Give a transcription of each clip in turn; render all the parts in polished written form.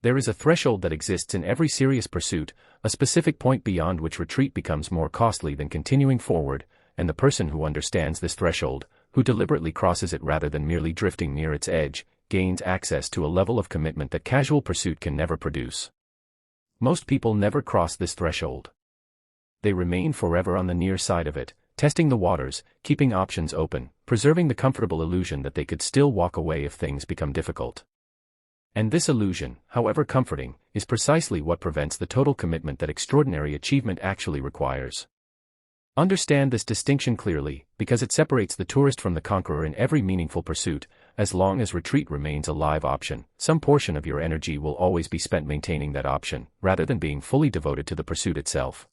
There is a threshold that exists in every serious pursuit, a specific point beyond which retreat becomes more costly than continuing forward, and the person who understands this threshold, who deliberately crosses it rather than merely drifting near its edge, gains access to a level of commitment that casual pursuit can never produce. Most people never cross this threshold. They remain forever on the near side of it, testing the waters, keeping options open, preserving the comfortable illusion that they could still walk away if things become difficult. And this illusion, however comforting, is precisely what prevents the total commitment that extraordinary achievement actually requires. Understand this distinction clearly, because it separates the tourist from the conqueror in every meaningful pursuit. As long as retreat remains a live option, some portion of your energy will always be spent maintaining that option, rather than being fully devoted to the pursuit itself.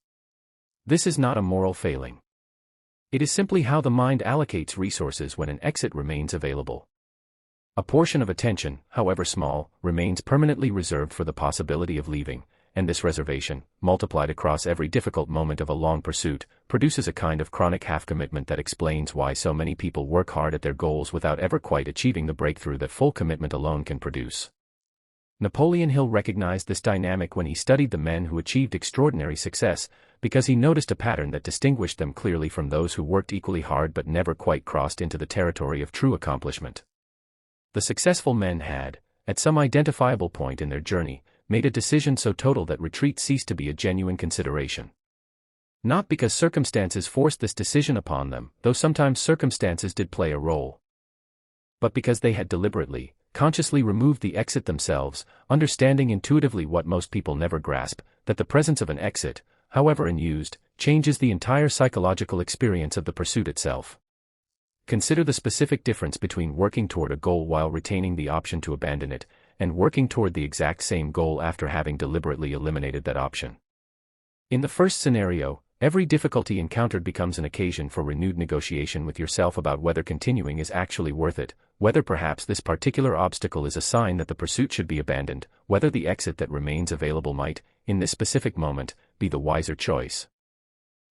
This is not a moral failing. It is simply how the mind allocates resources when an exit remains available. A portion of attention, however small, remains permanently reserved for the possibility of leaving, and this reservation, multiplied across every difficult moment of a long pursuit, produces a kind of chronic half-commitment that explains why so many people work hard at their goals without ever quite achieving the breakthrough that full commitment alone can produce. Napoleon Hill recognized this dynamic when he studied the men who achieved extraordinary success, because he noticed a pattern that distinguished them clearly from those who worked equally hard but never quite crossed into the territory of true accomplishment. The successful men had, at some identifiable point in their journey, made a decision so total that retreat ceased to be a genuine consideration. Not because circumstances forced this decision upon them, though sometimes circumstances did play a role, but because they had deliberately, consciously removed the exit themselves, understanding intuitively what most people never grasp, that the presence of an exit, however unused, changes the entire psychological experience of the pursuit itself. Consider the specific difference between working toward a goal while retaining the option to abandon it, and working toward the exact same goal after having deliberately eliminated that option. In the first scenario, every difficulty encountered becomes an occasion for renewed negotiation with yourself about whether continuing is actually worth it, whether perhaps this particular obstacle is a sign that the pursuit should be abandoned, whether the exit that remains available might, in this specific moment, be the wiser choice.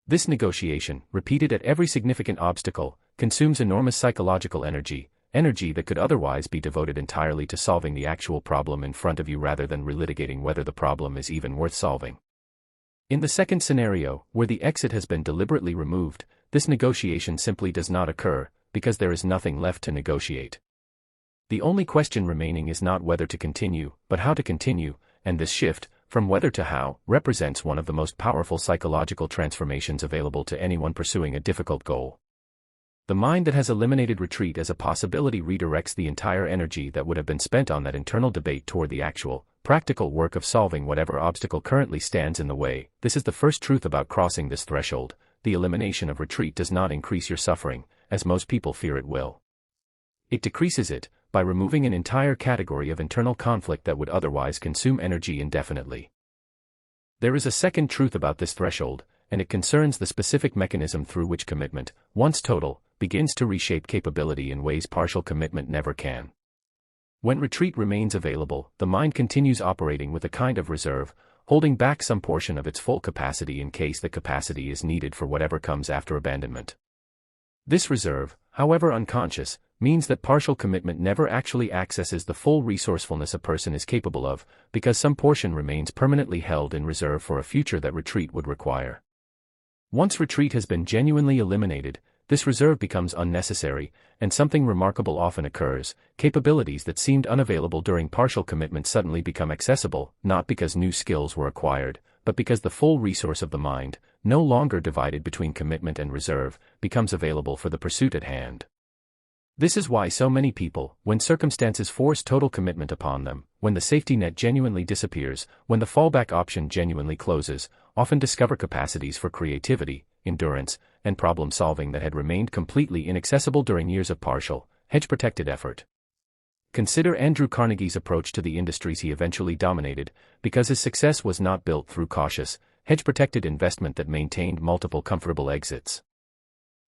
This negotiation, repeated at every significant obstacle, consumes enormous psychological energy that could otherwise be devoted entirely to solving the actual problem in front of you rather than relitigating whether the problem is even worth solving. In the second scenario, where the exit has been deliberately removed, this negotiation simply does not occur, because there is nothing left to negotiate. The only question remaining is not whether to continue, but how to continue, and this shift, from whether to how, represents one of the most powerful psychological transformations available to anyone pursuing a difficult goal. The mind that has eliminated retreat as a possibility redirects the entire energy that would have been spent on that internal debate toward the actual, practical work of solving whatever obstacle currently stands in the way. This is the first truth about crossing this threshold. The elimination of retreat does not increase your suffering, as most people fear it will. It decreases it, by removing an entire category of internal conflict that would otherwise consume energy indefinitely. There is a second truth about this threshold, and it concerns the specific mechanism through which commitment, once total, begins to reshape capability in ways partial commitment never can. When retreat remains available, the mind continues operating with a kind of reserve, holding back some portion of its full capacity in case the capacity is needed for whatever comes after abandonment. This reserve, however unconscious, means that partial commitment never actually accesses the full resourcefulness a person is capable of, because some portion remains permanently held in reserve for a future that retreat would require. Once retreat has been genuinely eliminated, this reserve becomes unnecessary, and something remarkable often occurs. Capabilities that seemed unavailable during partial commitment suddenly become accessible, not because new skills were acquired, but because the full resource of the mind, no longer divided between commitment and reserve, becomes available for the pursuit at hand. This is why so many people, when circumstances force total commitment upon them, when the safety net genuinely disappears, when the fallback option genuinely closes, often discover capacities for creativity, endurance, and problem-solving that had remained completely inaccessible during years of partial, hedge-protected effort. Consider Andrew Carnegie's approach to the industries he eventually dominated, because his success was not built through cautious, hedge-protected investment that maintained multiple comfortable exits.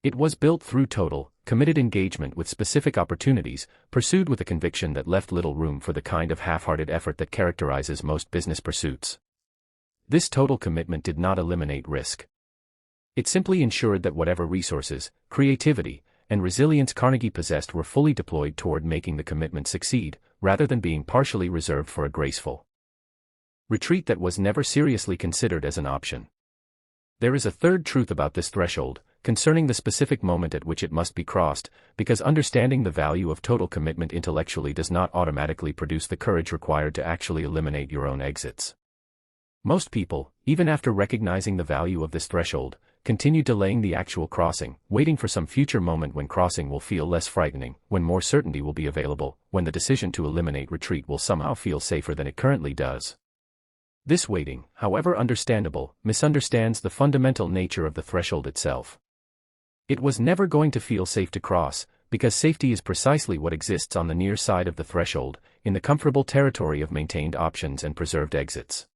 It was built through total, committed engagement with specific opportunities, pursued with a conviction that left little room for the kind of half-hearted effort that characterizes most business pursuits. This total commitment did not eliminate risk. It simply ensured that whatever resources, creativity, and resilience Carnegie possessed were fully deployed toward making the commitment succeed, rather than being partially reserved for a graceful Retreat that was never seriously considered as an option. There is a third truth about this threshold, concerning the specific moment at which it must be crossed, because understanding the value of total commitment intellectually does not automatically produce the courage required to actually eliminate your own exits. Most people, even after recognizing the value of this threshold, continue delaying the actual crossing, waiting for some future moment when crossing will feel less frightening, when more certainty will be available, when the decision to eliminate retreat will somehow feel safer than it currently does. This waiting, however understandable, misunderstands the fundamental nature of the threshold itself. It was never going to feel safe to cross, because safety is precisely what exists on the near side of the threshold, in the comfortable territory of maintained options and preserved exits.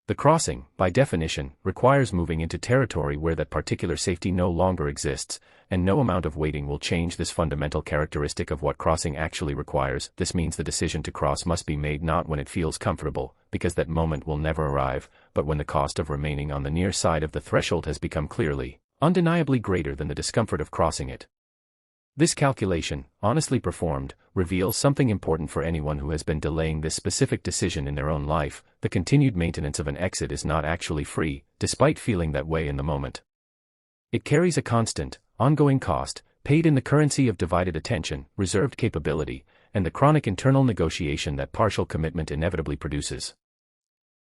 The crossing, by definition, requires moving into territory where that particular safety no longer exists, and no amount of waiting will change this fundamental characteristic of what crossing actually requires. This means the decision to cross must be made not when it feels comfortable, because that moment will never arrive, but when the cost of remaining on the near side of the threshold has become clearly, undeniably greater than the discomfort of crossing it. This calculation, honestly performed, reveals something important for anyone who has been delaying this specific decision in their own life. The continued maintenance of an exit is not actually free, despite feeling that way in the moment. It carries a constant, ongoing cost, paid in the currency of divided attention, reserved capability, and the chronic internal negotiation that partial commitment inevitably produces.